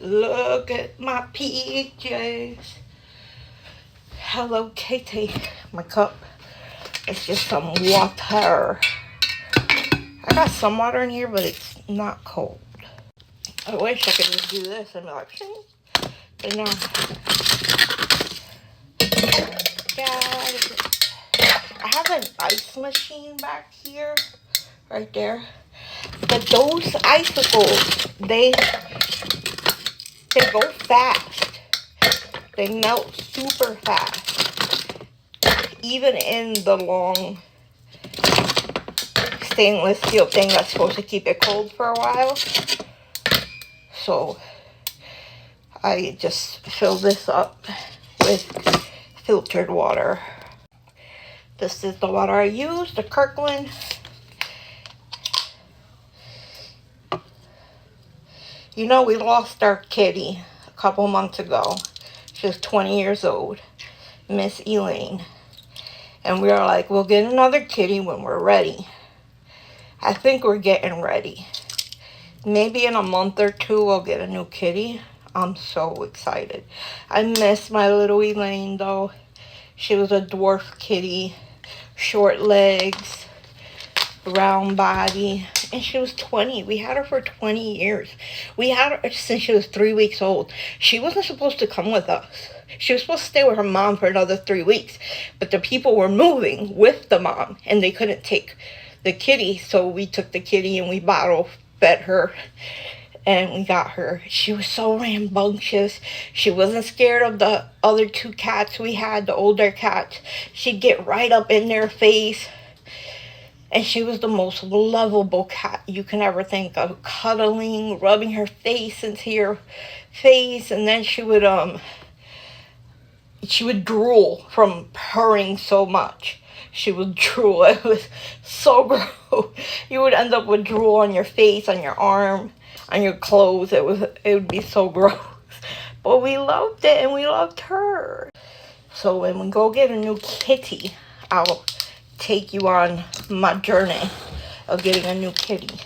Look at my PJs. Hello, Katie. My cup. It's just some water. I got some water in here, but it's not cold. I wish I could just do this and be like, shing. But no. I have an ice machine back here, right there. But those icicles, they go fast. They melt super fast. Even in the long stainless steel thing that's supposed to keep it cold for a while. So I just fill this up with filtered water. This is the water I use, the Kirkland. You know, we lost our kitty a couple months ago. She was 20 years old, Miss Elaine. And we were like, we'll get another kitty when we're ready. I think we're getting ready. Maybe in a month or two, we'll get a new kitty. I'm so excited. I miss my little Elaine, though. She was a dwarf kitty, short legs, round body, and she was 20. We had her for 20 years. We had her since she was 3 weeks old. She wasn't supposed to come with us. She was supposed to stay with her mom for another 3 weeks, but the people were moving with the mom, and they couldn't take the kitty, so we took the kitty and we bottle fed her, and we got her. She was so rambunctious. She wasn't scared of the other two cats we had, the older cats. She'd get right up in their face. And she was the most lovable cat you can ever think of. Cuddling, rubbing her face into your face. And then she would drool from purring so much. She would drool. It was so gross. You would end up with drool on your face, on your arm, on your clothes. It would be so gross. But we loved it, and we loved her. So when we go get a new kitty, I'll take you on my journey of getting a new kitty.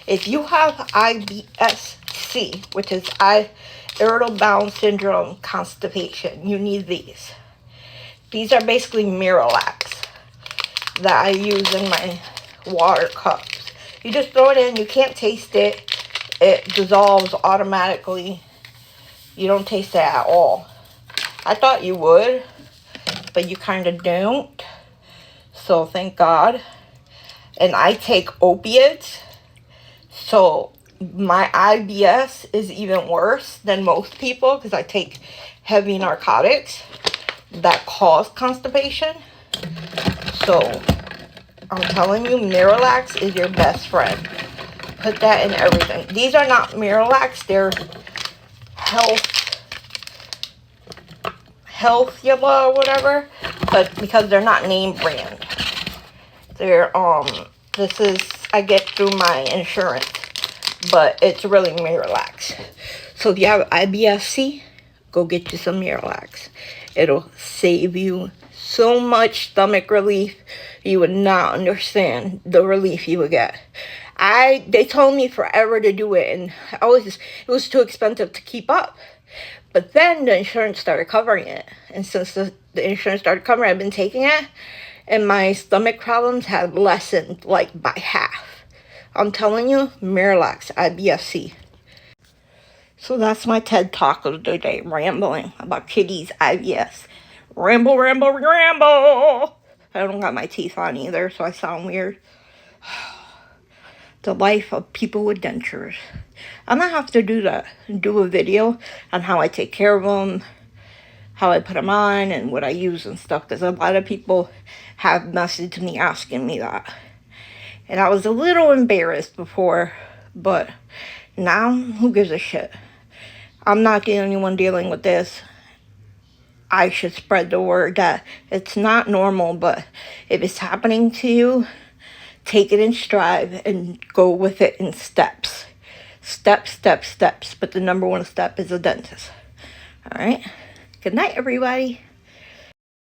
If you have IBSC, which is irritable bowel syndrome constipation, you need these. These are basically Miralax that I use in my water cups. You just throw it in, you can't taste it. It dissolves automatically. You don't taste it at all. I thought you would, but you kind of don't. So thank God. And I take opiates. So my IBS is even worse than most people because I take heavy narcotics that cause constipation. So I'm telling you, Miralax is your best friend. Put that in everything. These are not Miralax. They're Healthula or whatever, but because they're not name brand. They're this is I get through my insurance, but it's really Miralax. So if you have IBSC, go get you some Miralax. It'll save you so much stomach relief. You would not understand the relief you would get. They told me forever to do it, and it was too expensive to keep up. But then the insurance started covering it. And since the insurance started covering it, I've been taking it. And my stomach problems have lessened like by half. I'm telling you, Miralax, IBSC. So that's my TED Talk of the day. Rambling about kitties, IBS. Ramble, ramble, ramble. I don't got my teeth on either, so I sound weird. The life of people with dentures. I'm gonna have to do a video on how I take care of them, how I put them on, and what I use and stuff, because a lot of people have messaged me asking me that. And I was a little embarrassed before, but now, who gives a shit? I'm not the only one dealing with this. I should spread the word that it's not normal, but if it's happening to you, take it in stride and go with it in steps. Steps. But the number one step is a dentist. All right? Good night, everybody.